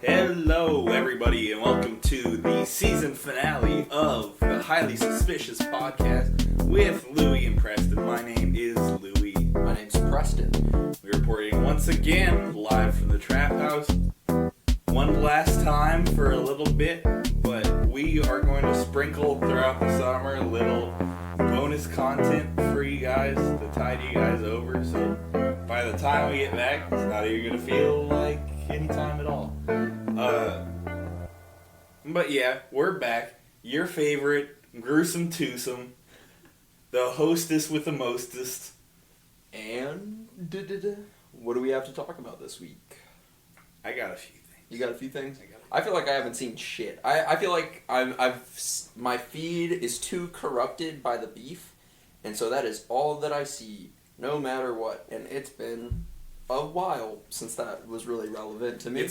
Hello, everybody, and welcome to the season finale of the Highly Suspicious podcast with Louie and Preston. My name is Louie. My name's Preston. We're reporting once again live from the Trap House. One last time for a little bit, but we are going to sprinkle throughout the summer a little bonus content for you guys to tide you guys over. So by the time we get back, it's not even going to feel like any time at all. But yeah, we're back. Your favorite gruesome twosome, the hostess with the mostest. And what do we have to talk about this week? I got a few things. You got a few things? I feel like I haven't seen shit. I feel like my feed is too corrupted by the beef, and so that is all that I see, no matter what. And it's been a while since that was really relevant to me.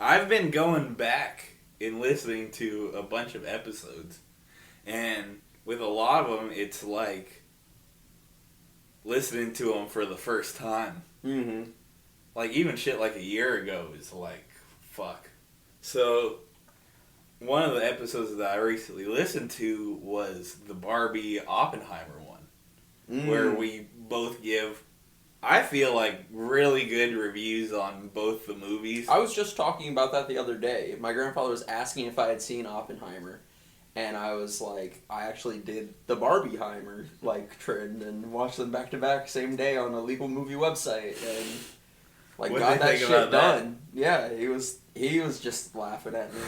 I've been going back and listening to a bunch of episodes, and with a lot of them, it's like listening to them for the first time. Mm-hmm. Like, even shit like a year ago is like, fuck. So, one of the episodes that I recently listened to was the Barbie Oppenheimer one, where we both give, I feel like, really good reviews on both the movies. I was just talking about that the other day. My grandfather was asking if I had seen Oppenheimer, and I was like, I actually did the Barbieheimer trend and watched them back to back same day on a legal movie website, and got that shit done. Yeah, he was just laughing at me.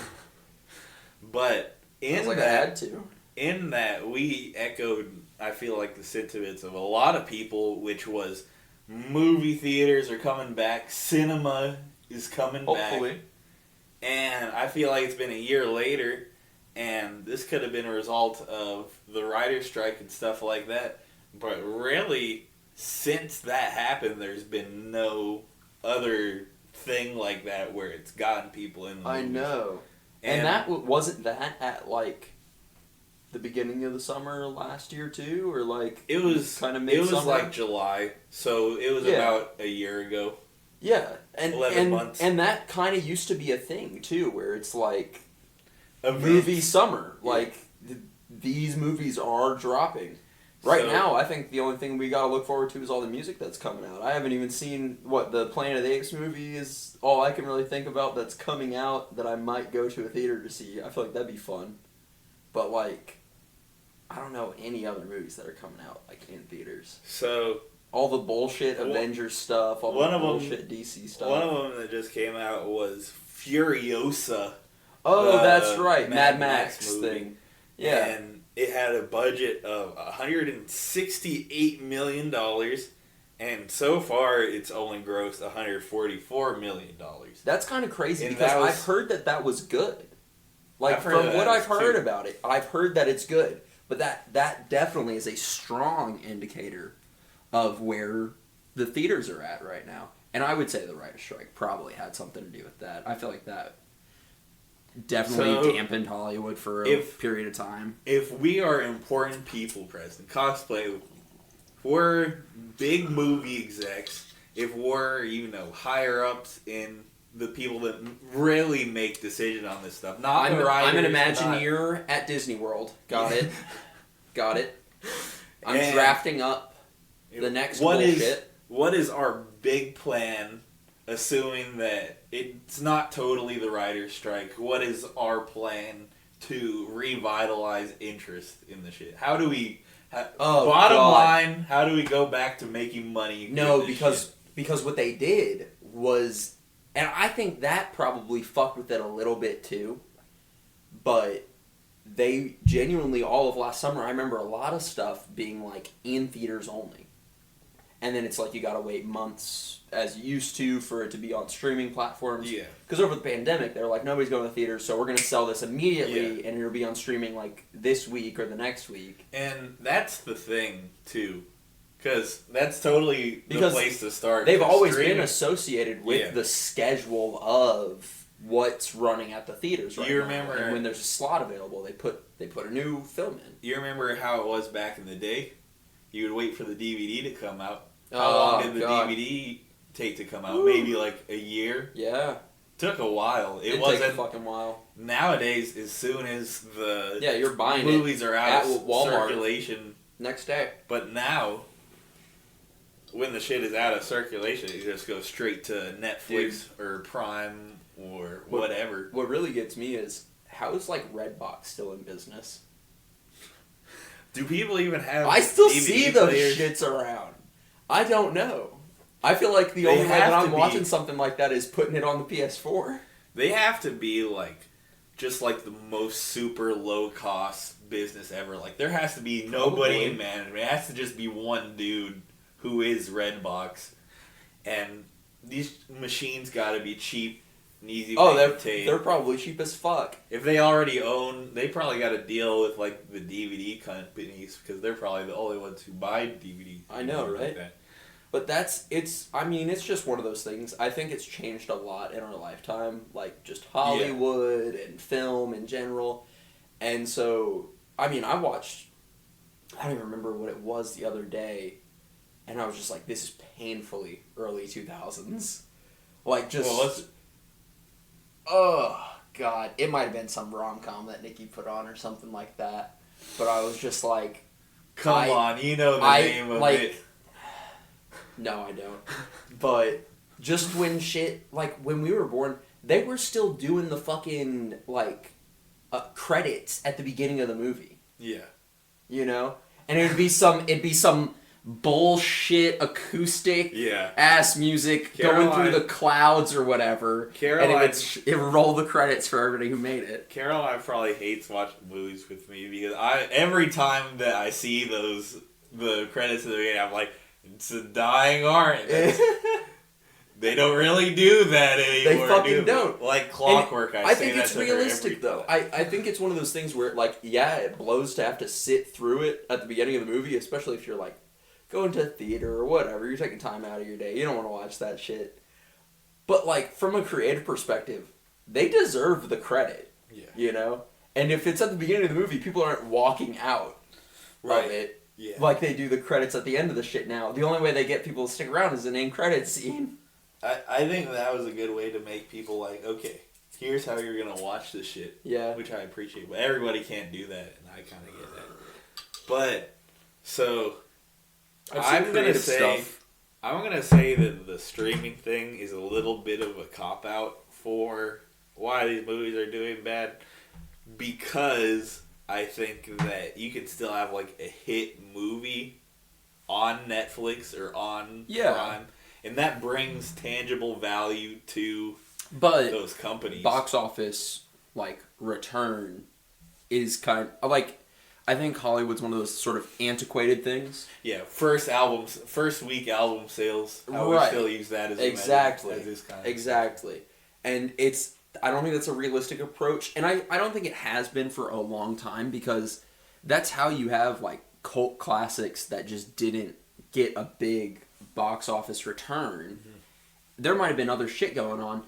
But in I had to. In that, we echoed, I feel like, the sentiments of a lot of people, which was movie theaters are coming back, cinema is coming Hopefully. back. And I feel like it's been a year later, and this could have been a result of the writer's strike and stuff like that. But really, since that happened, there's been no other thing like that where it's gotten people in the movies. I know. And that wasn't that at the beginning of the summer last year too, or it was kind of midsummer? It was July, so it was about a year ago. Yeah, and 11 months. And that kind of used to be a thing too, where it's like Events. Movie summer, Yeah. these movies are dropping. Right now, I think the only thing we gotta look forward to is all the music that's coming out. I haven't even seen the Planet of the Apes movie is all I can really think about that's coming out that I might go to a theater to see. I feel like that'd be fun. But I don't know any other movies that are coming out in theaters. So all the bullshit Avengers stuff, all the bullshit DC stuff. One of them that just came out was Furiosa. Oh, that's right, Mad Max Max movie. thing. Yeah. And it had a budget of $168 million, and so far it's only grossed $144 million. That's kind of crazy, and because I've heard that was good. From what I've heard about it, I've heard that it's good. But that definitely is a strong indicator of where the theaters are at right now. And I would say the writer's strike probably had something to do with that. I feel like that definitely dampened Hollywood for a period of time. If we are important people, Preston, cosplay, if we're big movie execs, if we're, higher ups in the people that really make decisions on this stuff, not the writers. I'm an Imagineer at Disney World. Got it. Got it. I'm drafting up the next bullshit. What is our big plan, assuming that it's not totally the writer's strike? What is our plan to revitalize interest in the shit? How do we... bottom line, how do we go back to making money? No, because what they did was... And I think that probably fucked with it a little bit too. But they genuinely, all of last summer, I remember a lot of stuff being in theaters only. And then it's you gotta wait months, as you used to, for it to be on streaming platforms. Yeah. Because over the pandemic, they're nobody's going to the theaters, so we're going to sell this immediately, and it'll be on streaming this week or the next week. And that's the thing, too. Because that's totally the place to start. They've always been associated with the schedule of what's running at the theaters right now. You remember, and when there's a slot available, they put a new film in. You remember how it was back in the day? You would wait for the DVD to come out. How long did the DVD take to come out? Maybe a year? Yeah. Took a while. It wasn't wasn't a fucking while. Nowadays, as soon as the you're buying movies are out of Walmart circulation next day. But now, when the shit is out of circulation, you just go straight to Netflix or Prime or whatever. What really gets me is, how is like Redbox still in business? Do people even have? I still DVD see those players? shits around. I don't know. I feel like the only way that I'm watching something like that is putting it on the PS4. They have to be just like the most super low cost business ever. Like there has to be nobody in management. It has to just be one dude who is Redbox, and these machines got to be cheap and easy to maintain. They're probably cheap as fuck. If they already own, they probably got to deal with like the DVD companies because they're probably the only ones who buy DVD. I know, right? Like but it's just one of those things. I think it's changed a lot in our lifetime, like just Hollywood and film in general. And so, I watched, I don't even remember what it was the other day, and I was just like, this is painfully early 2000s. Like, just... oh, God. It might have been some rom-com that Nikki put on or something like that. But I was just like... Come on, you know the name of it. No, I don't. But just when when we were born, they were still doing the fucking, credits at the beginning of the movie. Yeah. You know? And it'd be some bullshit acoustic ass music going through the clouds or whatever. And it would roll the credits for everybody who made it. Caroline probably hates watching movies with me because every time that I see the credits at the beginning, I'm like, it's a dying art. They don't really do that anymore. They fucking don't. Like Clockwork, I think it's realistic, though. I think it's one of those things where, it blows to have to sit through it at the beginning of the movie, especially if you're, going to theater or whatever. You're taking time out of your day. You don't want to watch that shit. But, from a creative perspective, they deserve the credit. Yeah. You know? And if it's at the beginning of the movie, people aren't walking out of it. Yeah. Like they do the credits at the end of the shit now. The only way they get people to stick around is an end credit scene. I think that was a good way to make people okay, here's how you're going to watch this shit. Yeah. Which I appreciate. But everybody can't do that, and I kind of get that. But, so, I'm going to say that the streaming thing is a little bit of a cop-out for why these movies are doing bad. Because I think that you can still have, a hit movie on Netflix or on Prime. And that brings tangible value to those companies. Box office, return is kind of... I think Hollywood's one of those sort of antiquated things. Yeah, first week album sales. I would still use that as a exactly. As this kind of exactly. And it's... I don't think that's a realistic approach. And I don't think it has been for a long time because that's how you have, cult classics that just didn't get a big box office return. Mm-hmm. There might have been other shit going on.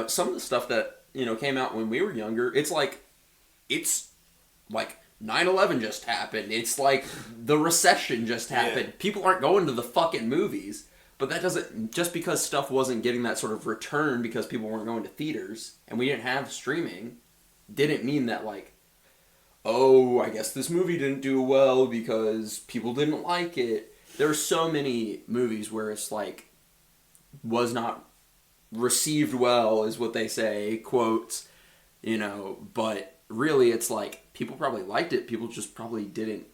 Some of the stuff that, came out when we were younger, it's 9/11 just happened. It's the recession just happened. Yeah. People aren't going to the fucking movies. But that doesn't... Just because stuff wasn't getting that sort of return because people weren't going to theaters and we didn't have streaming, didn't mean that, I guess this movie didn't do well because people didn't like it. There are so many movies where it's, was not received well, is what they say, quotes, but really it's people probably liked it. People just probably didn't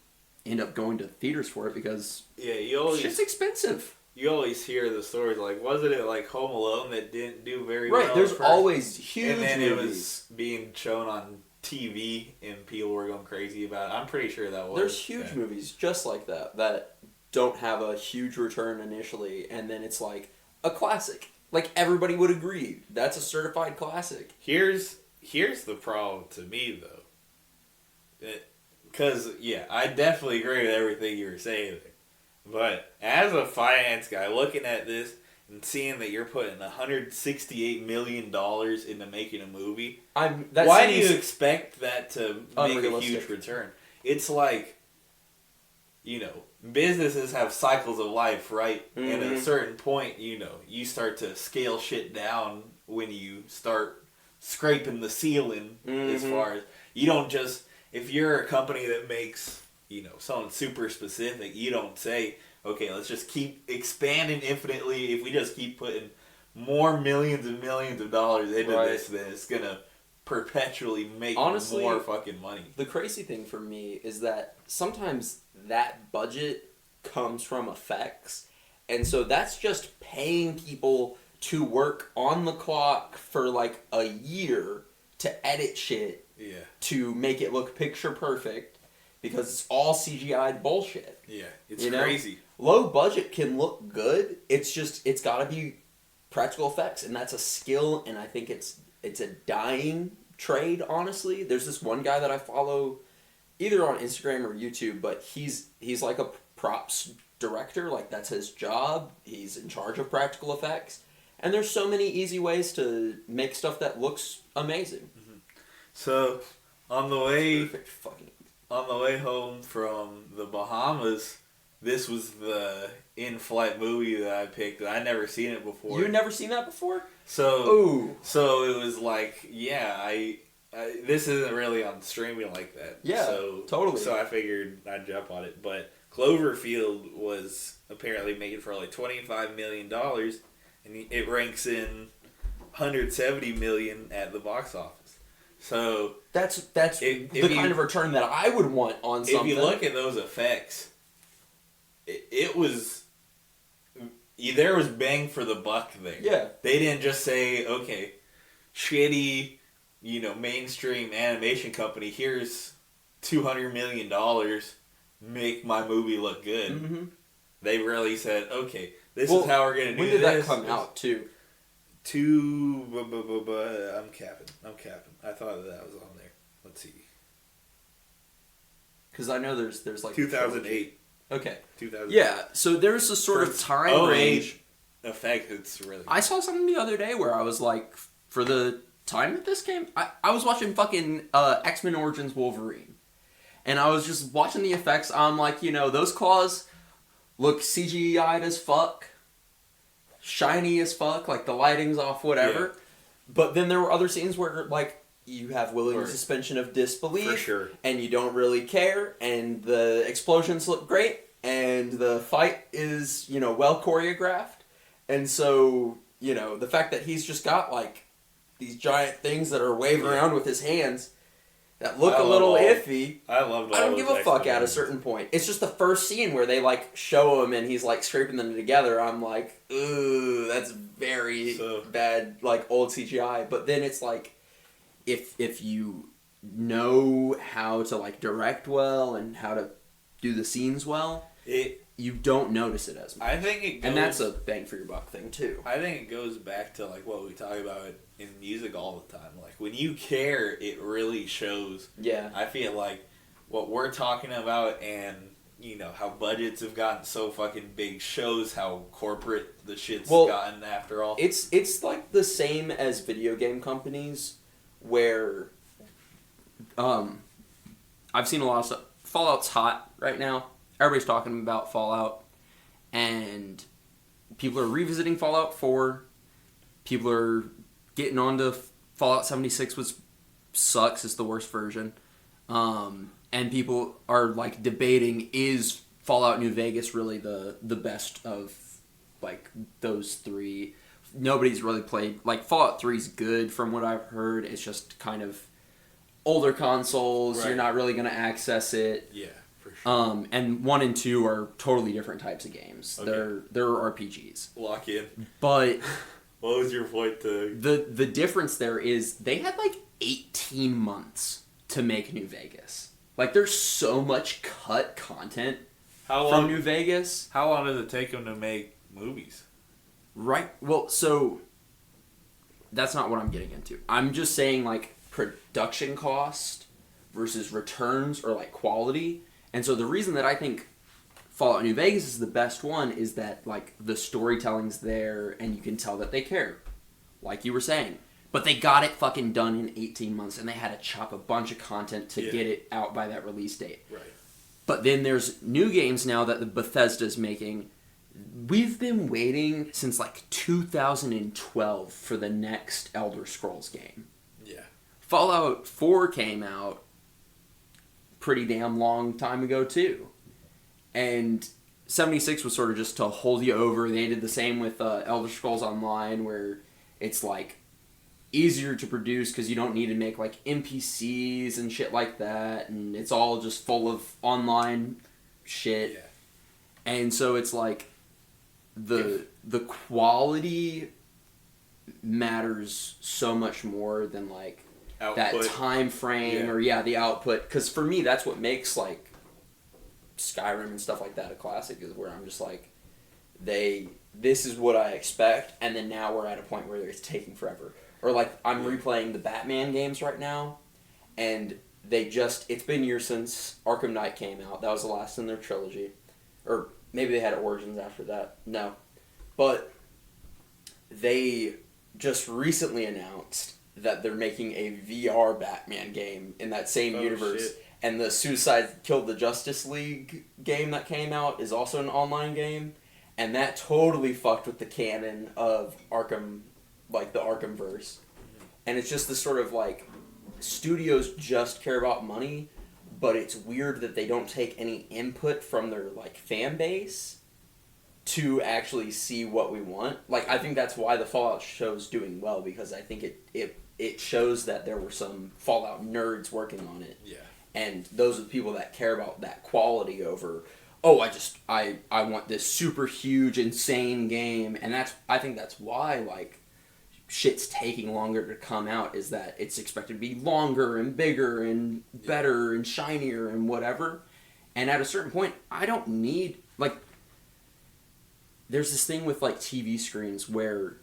end up going to theaters for it because shit's expensive. You always hear the stories wasn't it Home Alone that didn't do very well? Right, there's always huge movies. And then it was being shown on TV and people were going crazy about it. I'm pretty sure that was. There's huge movies just like that don't have a huge return initially and then it's a classic. Everybody would agree. That's a certified classic. Here's the problem to me though. Because, I definitely agree with everything you were saying there. But as a finance guy, looking at this and seeing that you're putting $168 million into making a movie, why do you expect that to make a huge return? It's businesses have cycles of life, right? And at a certain point, you start to scale shit down when you start scraping the ceiling. As far as you don't just, if you're a company that makes something super specific, you don't say, okay, let's just keep expanding infinitely. If we just keep putting more millions and millions of dollars into this, then it's gonna perpetually make more fucking money. The crazy thing for me is that sometimes that budget comes from effects, and so that's just paying people to work on the clock for like a year to edit shit to make it look picture perfect, because it's all CGI bullshit. Yeah, it's crazy. Low budget can look good. It's got to be practical effects, and that's a skill, and I think it's a dying trade, honestly. There's this one guy that I follow either on Instagram or YouTube, but he's like a props director, like that's his job. He's in charge of practical effects, and there's so many easy ways to make stuff that looks amazing. So on the way home from the Bahamas, this was the in-flight movie that I picked. I'd never seen it before. You had never seen that before? So it was like, this isn't really on streaming like that. Yeah, so, totally. So I figured I'd jump on it. But Cloverfield was apparently made for like $25 million, and it ranks in $170 million at the box office. So that's the kind of return that I would want on something. If you look at those effects, it was, there was bang for the buck there. Yeah. They didn't just say, okay, shitty, mainstream animation company, here's $200 million, make my movie look good. Mm-hmm. They really said, okay, this is how we're going to do this. When did that come out, too? I'm capping. I thought that was on there. Let's see. Because I know there's like 2008. Okay. 2008. Yeah. So there's a sort of time range. Effect. It's really. I saw something the other day where I was like, for the time that this came, I was watching fucking X-Men Origins Wolverine, and I was just watching the effects. I'm like, those claws look CGI'd as fuck. Shiny as fuck, like the lighting's off, whatever. Yeah. But then there were other scenes where, like, you have William's suspension of disbelief, for sure, and you don't really care, and the explosions look great, and the fight is, well choreographed, and so, the fact that he's just got, like, these giant things that are waving around with his hands that look a little iffy. I loved all I don't give a fuck at a certain point. It's just the first scene where they, like, show him and he's, like, scraping them together. I'm like, ooh, that's very bad, like, old CGI. But then it's like, if you know how to, like, direct well and how to do the scenes well, you don't notice it as much. I think it goes, and that's a bang for your buck thing, too. I think it goes back to, like, what we talk about in music all the time. Like, when you care, it really shows. Yeah. I feel like what we're talking about and, how budgets have gotten so fucking big shows how corporate the shit's gotten after all. It's like the same as video game companies where I've seen a lot of stuff. Fallout's hot right now. Everybody's talking about Fallout, and people are revisiting Fallout 4. People are getting onto Fallout 76, which sucks. It's the worst version. And people are, like, debating, is Fallout New Vegas really the best of, like, those three? Nobody's really played... Like, Fallout 3's good from what I've heard. It's just kind of older consoles. Right. You're not really going to access it. Yeah. Sure. And 1 and 2 are totally different types of games. Okay. They're RPGs. Lock in. But what was your point to... The difference there is they had like 18 months to make New Vegas. Like, there's so much cut content from New Vegas. How long does it take them to make movies? Right. Well, so that's not what I'm getting into. I'm just saying, like, production cost versus returns or, like, quality. And so the reason that I think Fallout New Vegas is the best one is that, like, the storytelling's there and you can tell that they care. Like you were saying. But they got it fucking done in 18 months and they had to chop a bunch of content to get it out by that release date. Right. But then there's new games now that the Bethesda's making. We've been waiting since like 2012 for the next Elder Scrolls game. Yeah. Fallout 4 came out pretty damn long time ago too. And 76 was sort of just to hold you over. They did the same with Elder Scrolls Online, where it's like easier to produce because you don't need to make like NPCs and shit like that, and it's all just full of online shit. Yeah. And so it's like the quality matters so much more than like Output. that time frame or the output. Because for me, that's what makes like Skyrim and stuff like that a classic, is where I'm just like, this is what I expect, and then now we're at a point where it's taking forever. Or like I'm replaying the Batman games right now, and it's been years since Arkham Knight came out. That was the last in their trilogy. Or maybe they had Origins after that. No. But they just recently announced that they're making a VR Batman game in that same universe. Shit. And the Suicide Killed the Justice League game that came out is also an online game. And that totally fucked with the canon of Arkham, like the Arkhamverse. And it's just this sort of like, studios just care about money, but it's weird that they don't take any input from their like fan base to actually see what we want. Like, I think that's why the Fallout show's doing well, because I think it shows that there were some Fallout nerds working on it. Yeah. And those are the people that care about that quality over, I want this super huge, insane game. And I think that's why, like, shit's taking longer to come out, is that it's expected to be longer and bigger and better and shinier and whatever. And at a certain point, I don't need, like, there's this thing with, like, TV screens where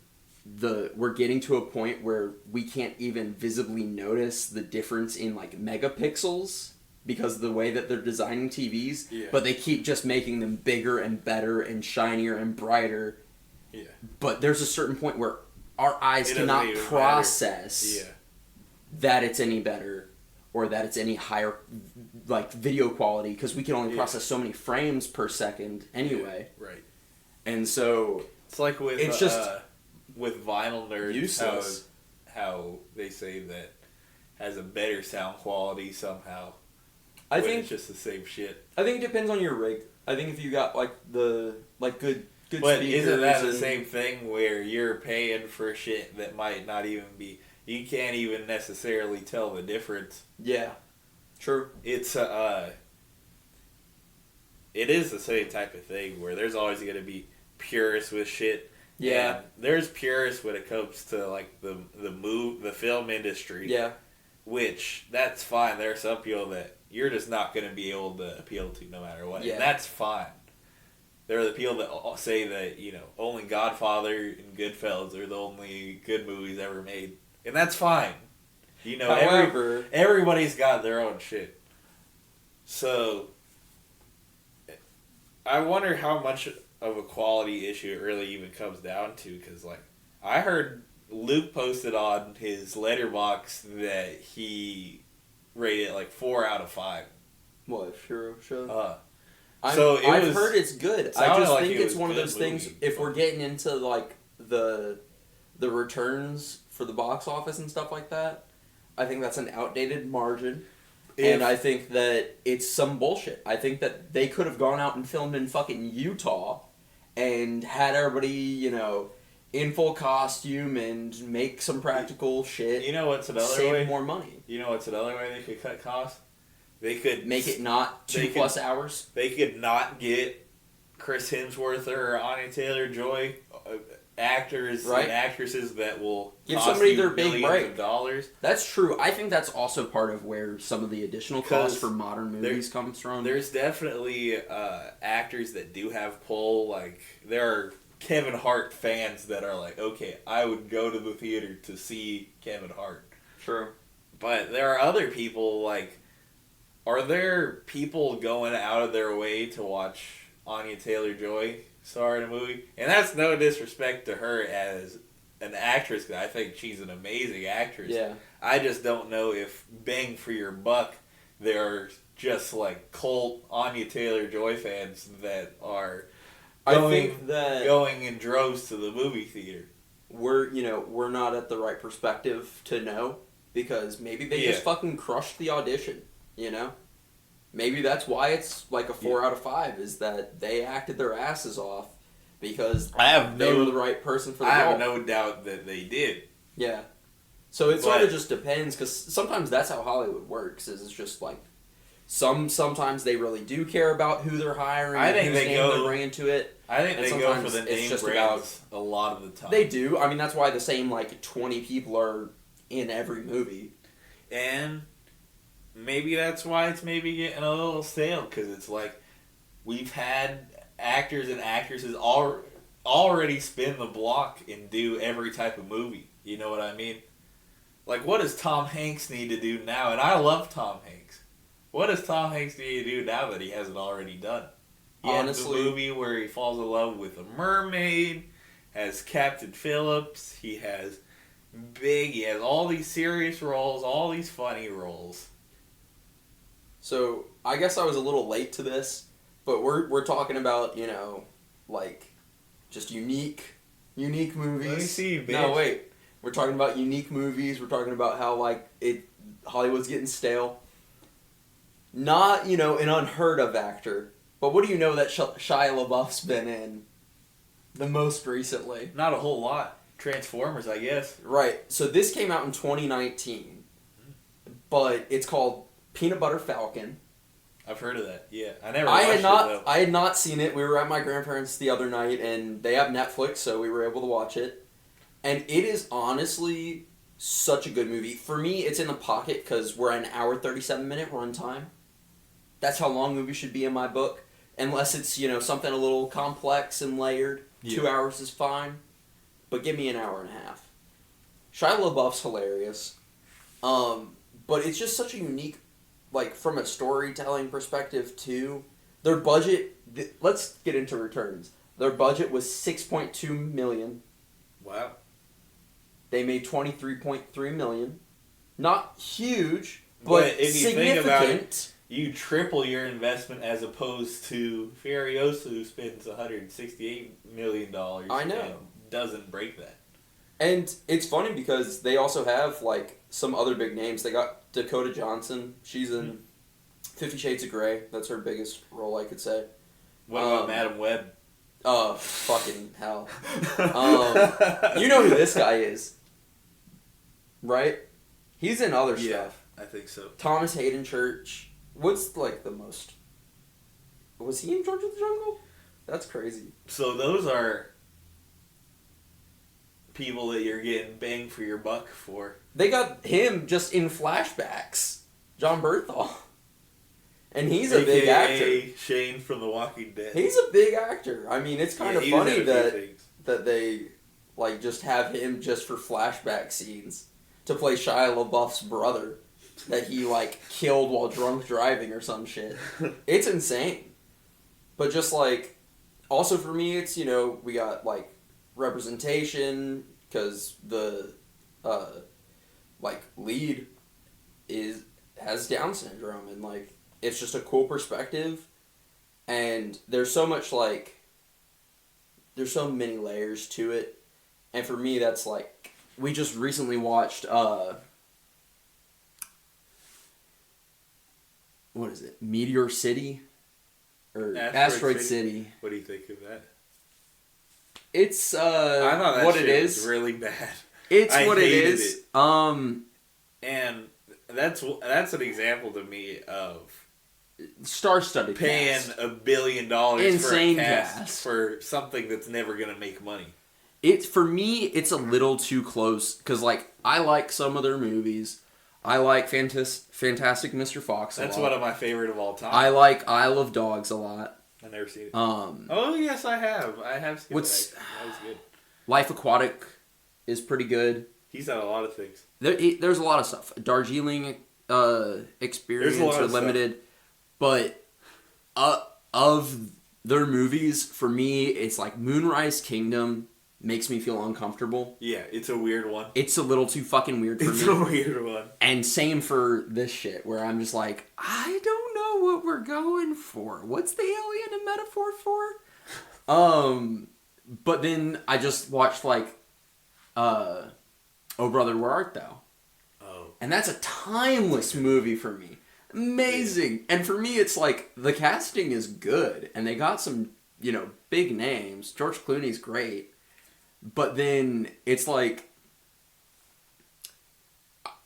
we're getting to a point where we can't even visibly notice the difference in like megapixels because of the way that they're designing TVs, but they keep just making them bigger and better and shinier and brighter. Yeah. But there's a certain point where our eyes cannot process that it's any better or that it's any higher like video quality, because we can only process so many frames per second anyway. Yeah. Right. And so it's like with with vinyl nerds, how they say that has a better sound quality somehow. I think it's just the same shit. I think it depends on your rig. I think if you got like good but speakers, isn't that the same thing where you're paying for shit that might not even be? You can't even necessarily tell the difference. Yeah, true. It is the same type of thing where there's always going to be purists with shit. Yeah, and there's purists when it comes to like the film industry. Yeah, which that's fine. There are some people that you're just not going to be able to appeal to no matter what. Yeah, and that's fine. There are the people that say that only Godfather and Goodfellas are the only good movies ever made, and that's fine. However, everybody's got their own shit. So I wonder how much of a quality issue it really even comes down to, because like I heard Luke posted on his Letterboxd that he rated it like 4 out of 5. What, sure. I've heard it's good. I just think it's one of those things. If we're getting into like the returns for the box office and stuff like that, I think that's an outdated margin. And I think that it's some bullshit. I think that they could have gone out and filmed in fucking Utah and had everybody, in full costume and make some practical shit. You know what's another way? Save more money. You know what's another way they could cut costs? They could make it not 2+ hours. They could not get Chris Hemsworth or Anya Taylor-Joy, actors and actresses that will give somebody their big break. Of dollars. That's true. I think that's also part of where some of the additional costs for modern movies comes from. There's definitely actors that do have pull. Like, there are Kevin Hart fans that are like, okay, I would go to the theater to see Kevin Hart. True. But there are other people, like, are there people going out of their way to watch Anya Taylor-Joy star in a movie? And that's no disrespect to her as an actress, because I think she's an amazing actress. Yeah. I just don't know if bang for your buck, there are just like cult Anya Taylor-Joy fans that are going in droves to the movie theater. We're not at the right perspective to know, because maybe they just fucking crushed the audition, you know? Maybe that's why it's like a 4 out of 5, is that they acted their asses off because they were the right person for the role. I have no doubt that they did. Yeah. So it sort of just depends, because sometimes that's how Hollywood works, is it's just like, sometimes they really do care about who they're hiring and whose name they're bringing to it. I think they go for the name brands a lot of the time. They do. I mean, that's why the same, like, 20 people are in every movie. And maybe that's why it's maybe getting a little stale, because it's like, we've had actors and actresses already spin the block and do every type of movie. You know what I mean? Like, what does Tom Hanks need to do now? And I love Tom Hanks. What does Tom Hanks need to do now that he hasn't already done? He has a movie where he falls in love with a mermaid, has Captain Phillips, he has all these serious roles, all these funny roles. So, I guess I was a little late to this, but we're talking about, like, just unique movies. Let me see you, bitch. No, wait. We're talking about unique movies, we're talking about how, like, Hollywood's getting stale. Not, an unheard of actor, but what do you know that Shia LaBeouf's been in the most recently? Not a whole lot. Transformers, I guess. Right. So this came out in 2019, but it's called Peanut Butter Falcon. I've heard of that. Yeah, I never watched it, though. I had not seen it. We were at my grandparents' the other night, and they have Netflix, so we were able to watch it. And it is honestly such a good movie. For me, it's in the pocket because we're at an hour 37-minute runtime. That's how long movies should be in my book. Unless it's, something a little complex and layered. Yeah. 2 hours is fine. But give me an hour and a half. Shia LaBeouf's hilarious. But it's just such a unique, like, from a storytelling perspective, too. Their budget, let's get into returns. Their budget was $6.2 million. Wow. They made $23.3 million. Not huge, but if you significant. Think about it, you triple your investment as opposed to Furiosa, who spends $168 million. I know. And doesn't break that. And it's funny because they also have, like, some other big names. They got Dakota Johnson. She's in 50 Shades of Grey. That's her biggest role, I could say. What about Madam Web? Oh, fucking hell. You know who this guy is, right? He's in other stuff. I think so. Thomas Hayden Church. What's, like, the most... Was he in George of the Jungle? That's crazy. So those are people that you're getting bang for your buck for. They got him just in flashbacks. John Berthal. And he's a big actor. Shane from The Walking Dead. He's a big actor. I mean, it's kind of funny that they, like, just have him just for flashback scenes to play Shia LaBeouf's brother that he, like, killed while drunk driving or some shit. It's insane. But just, like, also for me, it's, we got, like, representation, because the, like, lead has Down syndrome, and, like, it's just a cool perspective, and there's so much, like, there's so many layers to it, and for me, that's, like, we just recently watched, what is it, Meteor City? Or Asteroid City. What do you think of that? It's, I thought that what shit it is. Was really bad. It's what it is. And that's an example to me of star-studded paying cast. $1 billion Insane for a cast cast for something that's never gonna make money. For me, it's a little too close, because, like, I like some of their movies. I like Fantastic Mr. Fox a lot. That's one of my favorite of all time. I like Isle of Dogs a lot. I've never seen it. Oh, yes, I have. I have seen it. That was good. Life Aquatic is pretty good. He's done a lot of things. There's a lot of stuff. Darjeeling Experience or Limited. But of their movies, for me, it's like Moonrise Kingdom makes me feel uncomfortable. Yeah, it's a weird one. It's a little too fucking weird for me. It's a weird one. And same for this shit, where I'm just like, I don't know know what we're going for. What's the alien a metaphor for? But then I just watched, like, Oh Brother, Where Art Thou? Oh. And that's a timeless movie for me. Amazing. Yeah. And for me, it's like, the casting is good. And they got some, you know, big names. George Clooney's great. But then it's like,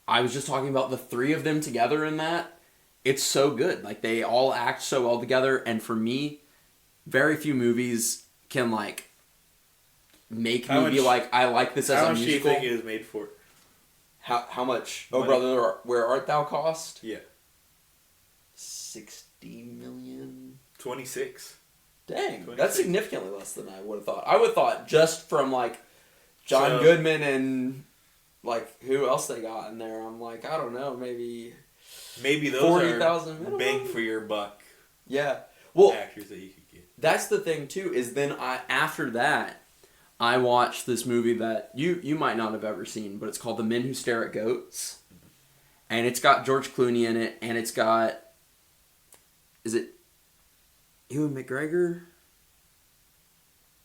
I was just talking about the three of them together in that. It's so good. Like, they all act so well together. And for me, very few movies can, like, make me be like, I like this as a musical. How much do you think it was made for? How much? Oh Brother, Where Art Thou cost? Yeah. 60 million? 26. Dang, 26. That's significantly less than I would have thought. I would have thought just from, like, John Goodman and, like, who else they got in there. I'm like, I don't know, maybe those 40,000 are bang for your buck. Yeah. Well, actors that you could get. That's the thing, too, is then after that, I watched this movie that you might not have ever seen, but it's called The Men Who Stare at Goats. And it's got George Clooney in it, and it's got... Is it Ewan McGregor?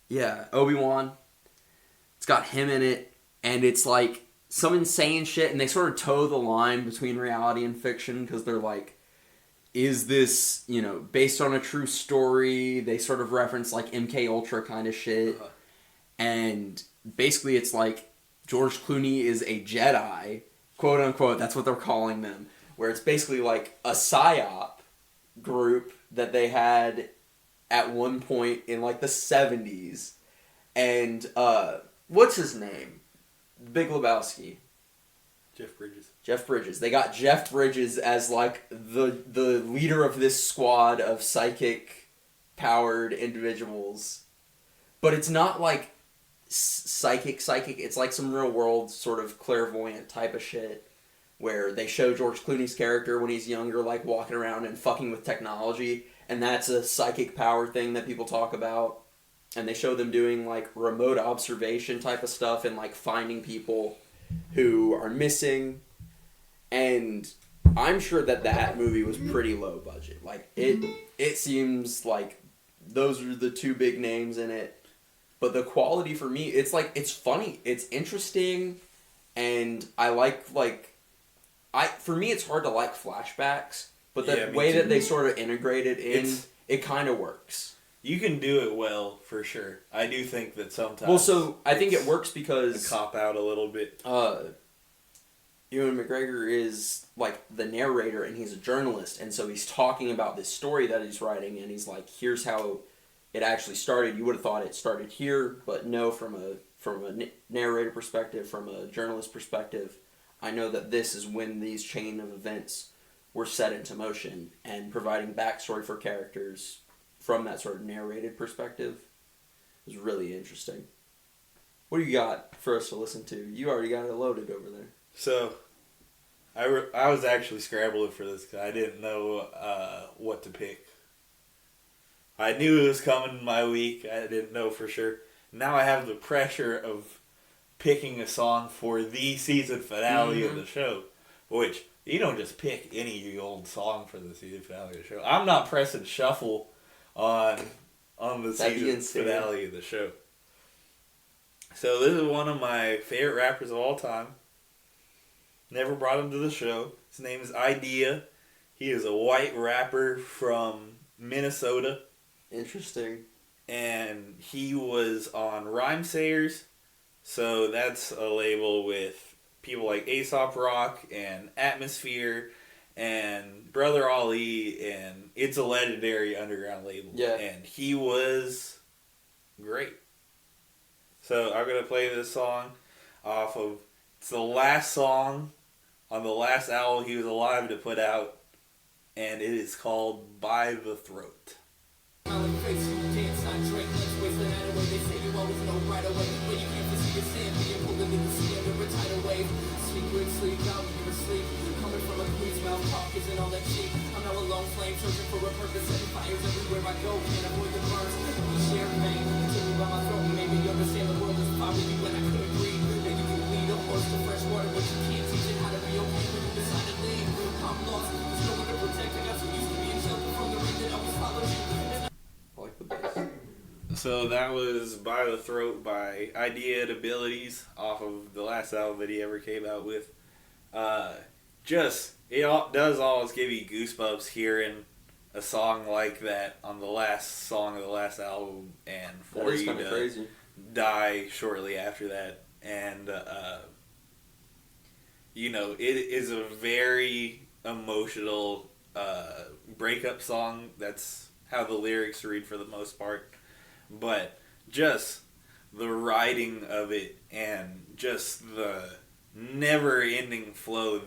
Yeah, Obi-Wan. It's got him in it, and it's like some insane shit, and they sort of toe the line between reality and fiction, because they're like, is this, you know, based on a true story? They sort of reference, like, MK Ultra kind of shit. Uh-huh. And basically it's like George Clooney is a Jedi, quote unquote, that's what they're calling them, where it's basically like a PSYOP group that they had at one point in, like, the 70s. And, what's his name? Big Lebowski. Jeff Bridges. They got Jeff Bridges as, like, the leader of this squad of psychic-powered individuals. But it's not, like, psychic. It's, like, some real-world sort of clairvoyant type of shit, where they show George Clooney's character when he's younger, like, walking around and fucking with technology, and that's a psychic power thing that people talk about. And they show them doing, like, remote observation type of stuff and, like, finding people who are missing. And I'm sure that movie was pretty low budget. Like, it seems like those are the two big names in it. But the quality for me, it's like, it's funny, it's interesting, and I for me it's hard to like flashbacks, but the way that they sort of integrate it in, it kind of works. You can do it well, for sure. I do think that sometimes... Well, so, I think it works because... A cop-out a little bit. Ewan McGregor is, like, the narrator, and he's a journalist, and so he's talking about this story that he's writing, and he's like, here's how it actually started. You would have thought it started here, but no, from a narrator perspective, from a journalist perspective, I know that this is when these chain of events were set into motion, and providing backstory for characters from that sort of narrated perspective was really interesting. What do you got for us to listen to? You already got it loaded over there. So, I was actually scrambling for this because I didn't know what to pick. I knew it was coming my week. I didn't know for sure. Now I have the pressure of picking a song for the season finale of the show, which you don't just pick any old song for the season finale of the show. I'm not pressing shuffle on the season finale of the show. So this is one of my favorite rappers of all time. Never brought him to the show. His name is Idea. He is a white rapper from Minnesota. Interesting. And he was on Rhymesayers. So that's a label with people like Aesop Rock and Atmosphere and Brother Ali, and it's a legendary underground label. Yeah. And he was great. So I'm going to play this song off of, it's the last song on the last album he was alive to put out, and it is called By the Throat. And all that shit. I'm now a lone flame searching for a purpose, setting fires everywhere I go. Can't avoid the burns. We share pain. Continue by my throat and made me understand the world is far with you when I couldn't breathe. Then you can lead a horse to fresh water, but you can't teach it how to be okay when you decide to leave. I'm lost. There's no one to protect. I got so used to being sheltered. So that was By the Throat by Idea and Abilities off of the last album that he ever came out with. Does always give you goosebumps hearing a song like that on the last song of the last album, and for you to crazy. Die shortly after that. And, it is a very emotional breakup song. That's how the lyrics read for the most part. But just the writing of it and just the never-ending flow,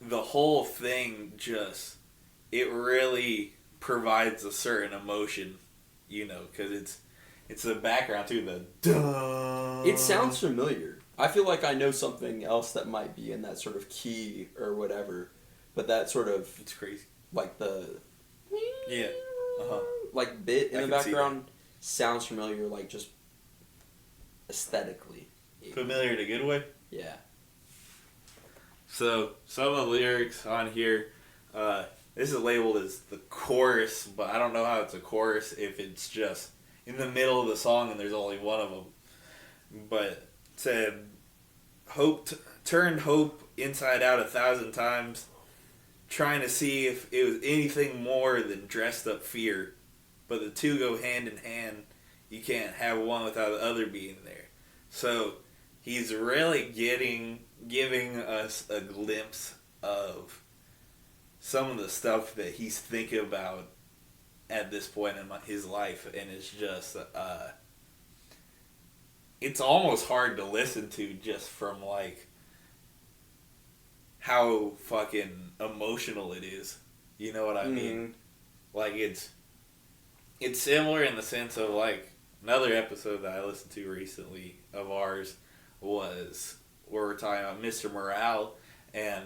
the whole thing just, it really provides a certain emotion, because it's the background too, the duh. It sounds familiar. I feel like I know something else that might be in that sort of key or whatever, but that sort of, it's crazy. Like the yeah, like bit in the background sounds familiar, like just aesthetically. Familiar in a good way. Yeah. So some of the lyrics on here, this is labeled as the chorus, but I don't know how it's a chorus if it's just in the middle of the song and there's only one of them. But it said, turned hope inside out 1,000 times, trying to see if it was anything more than dressed up fear. But the two go hand in hand. You can't have one without the other being there. So he's really giving us a glimpse of some of the stuff that he's thinking about at this point in his life, and it's just it's almost hard to listen to just from like how fucking emotional it is. You know what I mean? Like it's similar in the sense of like another episode that I listened to recently of ours was where we're talking about Mr. Morale, and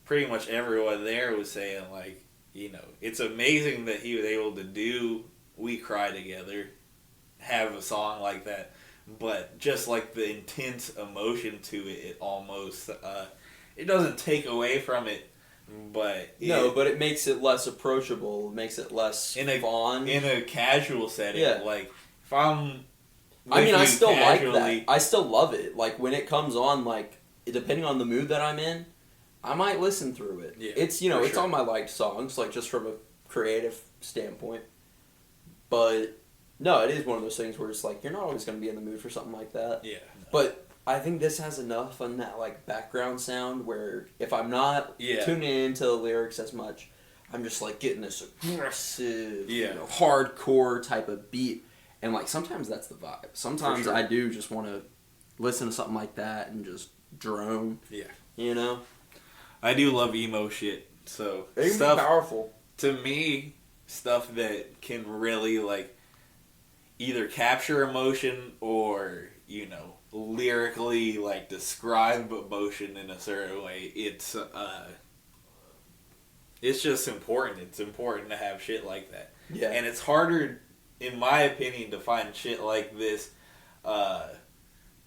pretty much everyone there was saying like, it's amazing that he was able to do We Cry Together, have a song like that, but just like the intense emotion to it, it almost, it doesn't take away from it, but but it makes it less approachable, it makes it less fun. In a casual setting, like, if I'm I still like that. I still love it. Like, when it comes on, like, depending on the mood that I'm in, I might listen through it. Yeah, it's, it's on my liked songs, like, just from a creative standpoint. But, no, it is one of those things where it's like, you're not always going to be in the mood for something like that. Yeah. But I think this has enough on that, like, background sound where if I'm not tuning into the lyrics as much, I'm just, like, getting this aggressive, hardcore type of beat. And, like, sometimes that's the vibe. Sometimes I do just want to listen to something like that and just drone. Yeah. I do love emo shit. So it's powerful. To me, stuff that can really, like, either capture emotion or, lyrically, like, describe emotion in a certain way. It's just important. It's important to have shit like that. Yeah. And it's harder, in my opinion, to find shit like this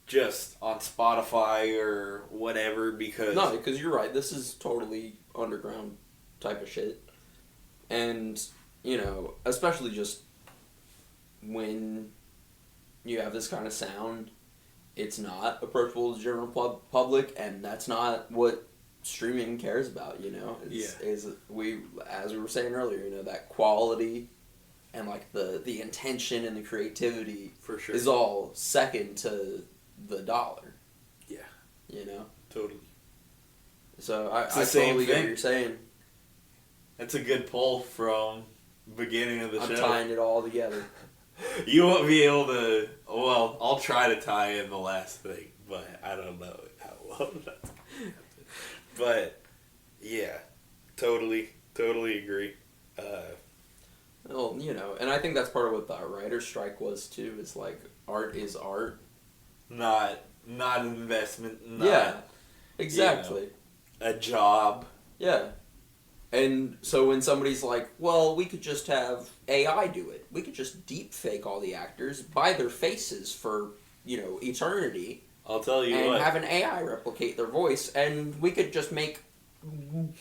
just on Spotify or whatever, because... No, because you're right. This is totally underground type of shit. And, especially just when you have this kind of sound, it's not approachable to the general public, and that's not what streaming cares about, As we were saying earlier, that quality and, like, the intention and the creativity for sure is all second to the dollar. Yeah. Totally. So I totally get what you're saying. That's a good pull from beginning of the show. I'm tying it all together. You won't be able to... Well, I'll try to tie in the last thing, but I don't know how well that's going to happen. But, yeah. Totally agree. Well, and I think that's part of what the writer's strike was, too, is, like, art is art. Not an investment. Yeah, exactly. A job. Yeah. And so when somebody's like, well, we could just have AI do it. We could just deep fake all the actors, buy their faces for, eternity. I'll tell you and what. Have an AI replicate their voice, and we could just make an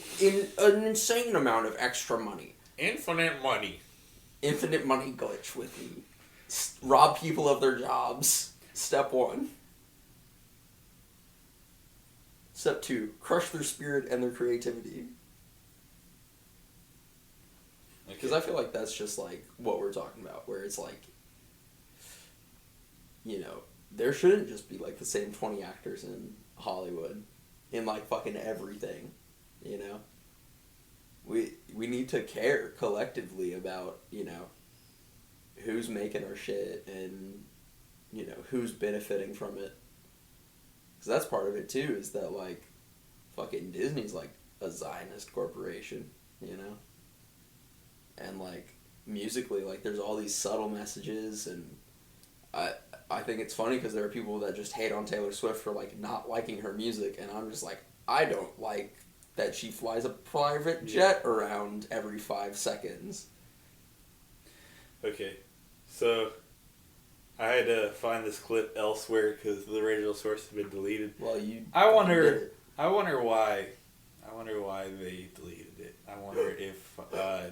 insane amount of extra money. Infinite money Infinite money glitch with me. Rob people of their jobs. Step 1. Step 2. Crush their spirit and their creativity. Because I feel like that's just like what we're talking about, where it's like, you know, there shouldn't just be like the same 20 actors in Hollywood in like fucking everything, you know? We need to care collectively about, you know, who's making our shit and, you know, who's benefiting from it. Because that's part of it too, is that like fucking Disney's like a Zionist corporation, you know? And like musically, like there's all these subtle messages, and I think it's funny because there are people that just hate on Taylor Swift for like not liking her music, and I'm just like, I don't like that she flies a private jet around every 5 seconds. Okay, so I had to find this clip elsewhere because the original source has been deleted. Well, you. I wonder why. I wonder why they deleted it. I wonder if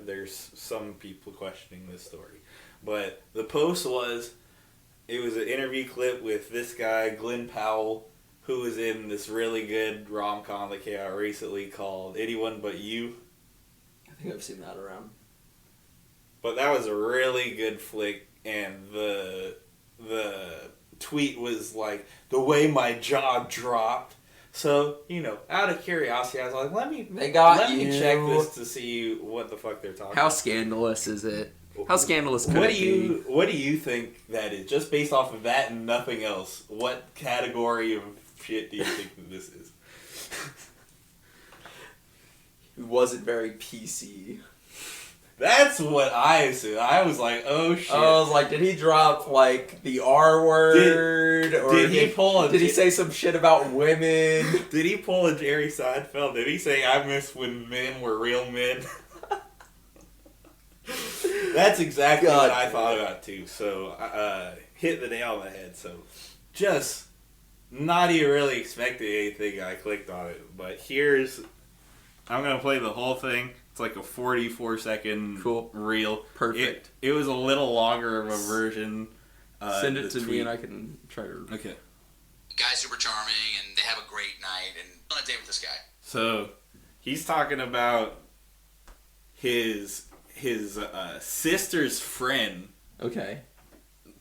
there's some people questioning this story. But the post it was an interview clip with this guy, Glenn Powell, who was in this really good rom-com that came out recently called Anyone But You. I think I've seen that around. But that was a really good flick, and the tweet was like, the way my jaw dropped. So, you know, out of curiosity, I was like, let me check this to see what the fuck they're talking about. How scandalous is it? How scandalous could it be? What do you think that is? Just based off of that and nothing else, what category of shit do you think that this is? It wasn't very PC. That's what I assumed. I was like, oh shit. I was like, did he drop like the R word? Did he say some shit about women? Did he pull a Jerry Seinfeld? Did he say, I miss when men were real men? That's exactly what I thought about too. So, hit the nail on the head. So, just not even really expecting anything. I clicked on it. But I'm going to play the whole thing. It's like a 44-second reel. Perfect. It was a little longer of a version. Send it to me and I can try to... Okay. Guy's super charming and they have a great night and on a date with this guy. So, he's talking about his sister's friend. Okay.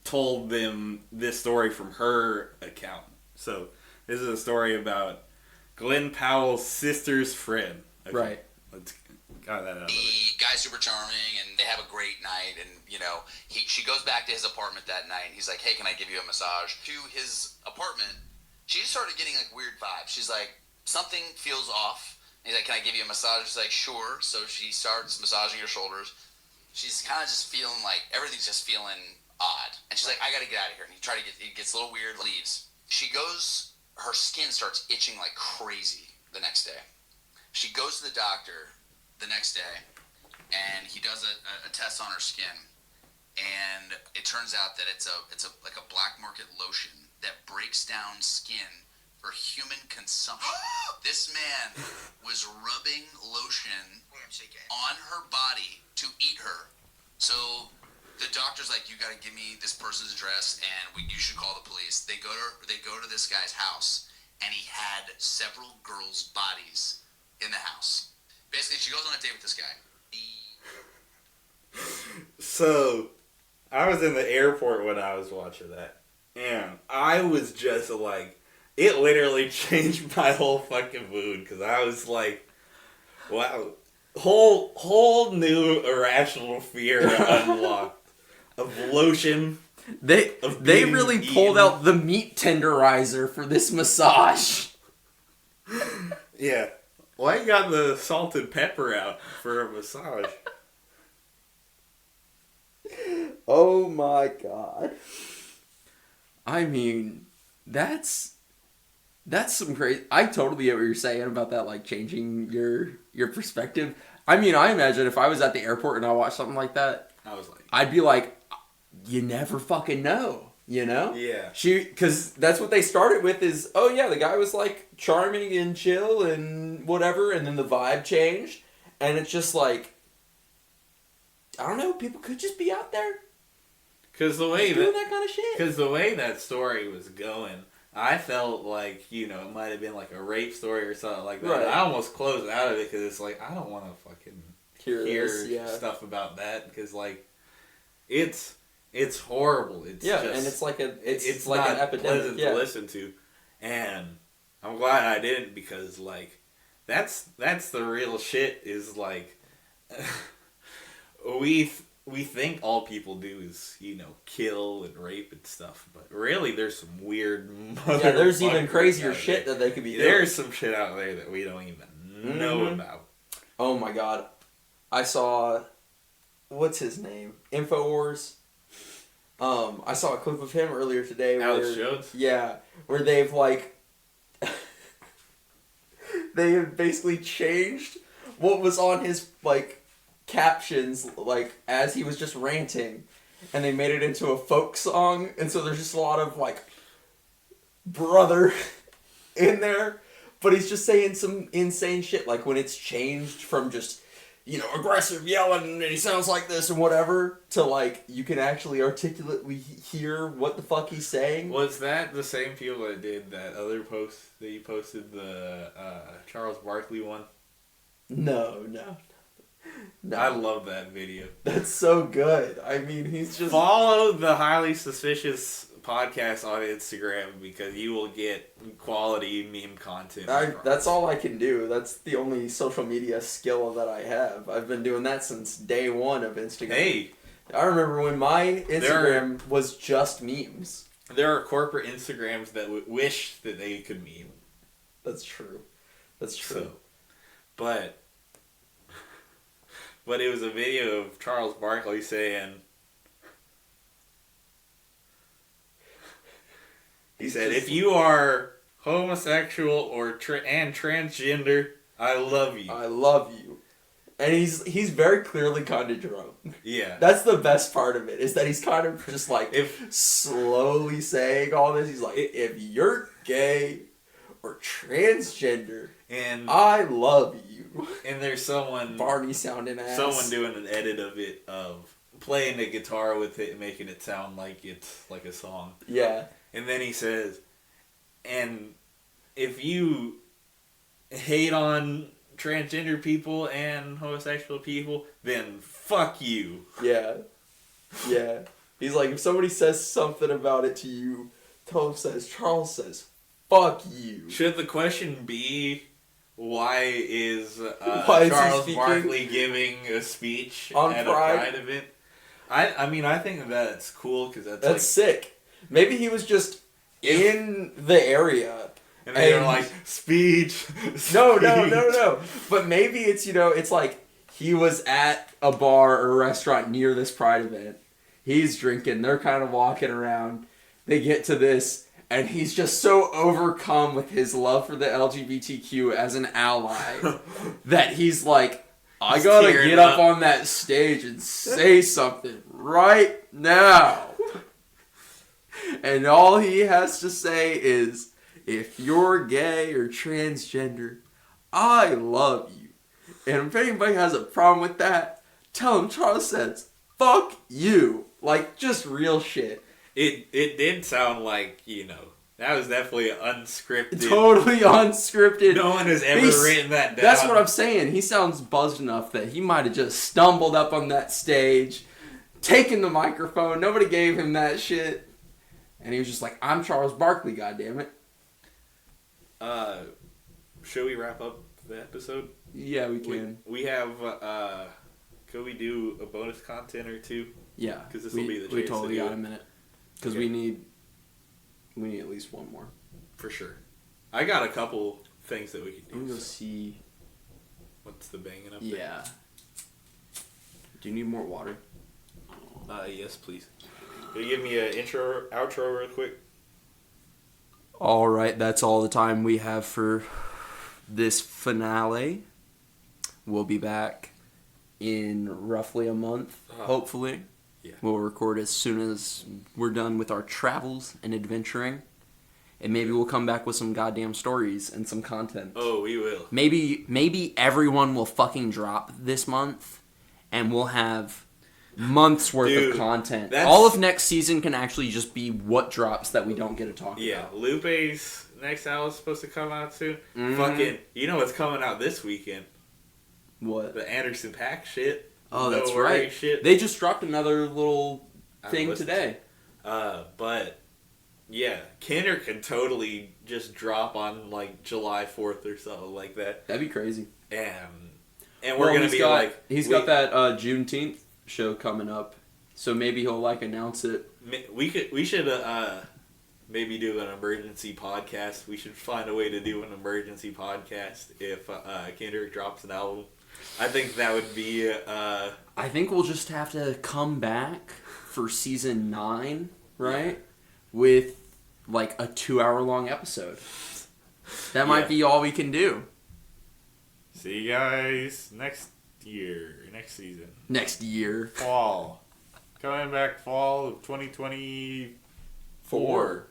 Told them this story from her account. So, this is a story about Glenn Powell's sister's friend. Okay. Right. Let's got that out of it. The guy's super charming and they have a great night and, you know, she goes back to his apartment that night and he's like, hey, can I give you a massage? To his apartment, she just started getting like weird vibes. She's like, something feels off. And he's like, can I give you a massage? She's like, sure. So she starts massaging her shoulders. She's kind of just feeling like, everything's just feeling odd. And she's like, I gotta get out of here. And it gets a little weird, leaves. She goes, her skin starts itching like crazy the next day. She goes to the doctor the next day, and he does a test on her skin, and it turns out that it's like a black market lotion that breaks down skin for human consumption. This man was rubbing lotion on her body to eat her. So the doctor's like, you got to give me this person's address, and you should call the police. They go to this guy's house, and he had several girls' bodies in the house. Basically, she goes on a date with this guy. So, I was in the airport when I was watching that, and I was just like, it literally changed my whole fucking mood, because I was like, wow, whole new irrational fear unlocked of lotion. They really pulled out the meat tenderizer for this massage. Yeah. Why you got the salt and pepper out for a massage? Oh my god. I mean, that's some crazy... I totally get what you're saying about that, like, changing your perspective. I mean, I imagine if I was at the airport and I watched something like that, I was like... I'd be like, you never fucking know. You know? Yeah. Because that's what they started with is, oh yeah, the guy was like charming and chill and whatever, and then the vibe changed, and it's just like, I don't know, people could just be out there. Because the way doing that kind of shit. Because the way that story was going, I felt like, it might have been like a rape story or something like that. Right. I almost closed out of it because it's like, I don't want to fucking hear this, stuff about that because, like, it's horrible. It's just, and it's like an not epidemic. Pleasant to listen to, and I'm glad I didn't because, like, that's the real shit. Is like we think all people do is kill and rape and stuff, but really there's some weird there's even crazier shit that they could be doing. There's some shit out there that we don't even know about. Oh my god, I saw what's his name, Infowars. I saw a clip of him earlier today. Alex Jones? Yeah, where they've like they have basically changed what was on his like captions like as he was just ranting, and they made it into a folk song, and so there's just a lot of like brother in there, but he's just saying some insane shit like when it's changed from just aggressive yelling and he sounds like this and whatever to like you can actually articulately hear what the fuck he's saying. Was that the same people that did that other post that you posted, the Charles Barkley one? No. I love that video. That's so good. I mean, he's just... Follow the Highly Suspicious podcast on Instagram because you will get quality meme content. That's all I can do. That's the only social media skill that I have. I've been doing that since day one of Instagram. Hey! I remember when my Instagram was just memes. There are corporate Instagrams that wish that they could meme. That's true. So, but it was a video of Charles Barkley saying... He said, if you are homosexual or and transgender, I love you. I love you. And he's very clearly kind of drunk. Yeah. That's the best part of it, is that he's kind of just like slowly saying all this. He's like, if you're gay or transgender, and I love you. And there's someone... Barney sounding ass. Someone doing an edit of it, of playing the guitar with it and making it sound like it's like a song. Yeah. And then he says, and if you hate on transgender people and homosexual people, then fuck you. Yeah. Yeah. He's like, if somebody says something about it to you, Charles says, fuck you. Should the question be, why is Charles Barkley giving a speech on at Pride? A Pride event? I mean, I think that's cool because that's like, sick. Maybe he was just in the area. And they were like, speech. No. But maybe it's, it's like he was at a bar or a restaurant near this Pride event. He's drinking. They're kind of walking around. They get to this, and he's just so overcome with his love for the LGBTQ as an ally that he's like, I gotta get up on that stage and say something right now. And all he has to say is, if you're gay or transgender, I love you. And if anybody has a problem with that, tell him Charles says, fuck you. Like, just real shit. It did sound like, that was definitely unscripted. Totally unscripted. No one has ever written that down. That's what I'm saying. He sounds buzzed enough that he might have just stumbled up on that stage, taken the microphone. Nobody gave him that shit. And he was just like, I'm Charles Barkley, goddammit. Should we wrap up the episode? Yeah, we can. We have, could we do a bonus content or two? Yeah. Because this will be the chance we totally to do got a minute. Because we need at least one more. For sure. I got a couple things that we could do. Let me go see. What's the banging up there? Yeah. Do you need more water? Yes, please. Can you give me an intro, outro real quick? All right, that's all the time we have for this finale. We'll be back in roughly a month, hopefully. Yeah. We'll record as soon as we're done with our travels and adventuring. And maybe we'll come back with some goddamn stories and some content. Oh, we will. Maybe everyone will fucking drop this month, and we'll have months worth Dude, of content. that's- All of next season can actually just be what drops that we don't get to talk Yeah, about. Lupe's next album is supposed to come out soon. Mhm. Fucking, you know what's coming out this weekend? What? The Anderson .Paak shit. Oh, No that's Worry right. Shit. They just dropped another little I thing listened today. But yeah, Kendrick can totally just drop on like July 4th or something like that, That'd be crazy. and we're gonna be like, he's got that Juneteenth show coming up, so maybe he'll like announce it. we should maybe do an emergency podcast. We should find a way to do an emergency podcast if Kendrick drops an album. I think that would be. I think we'll just have to come back for season 9, right? Yeah. With like a 2-hour-long episode. That might be all we can do. See you guys next season. Next year. Fall. Coming back fall of 2024.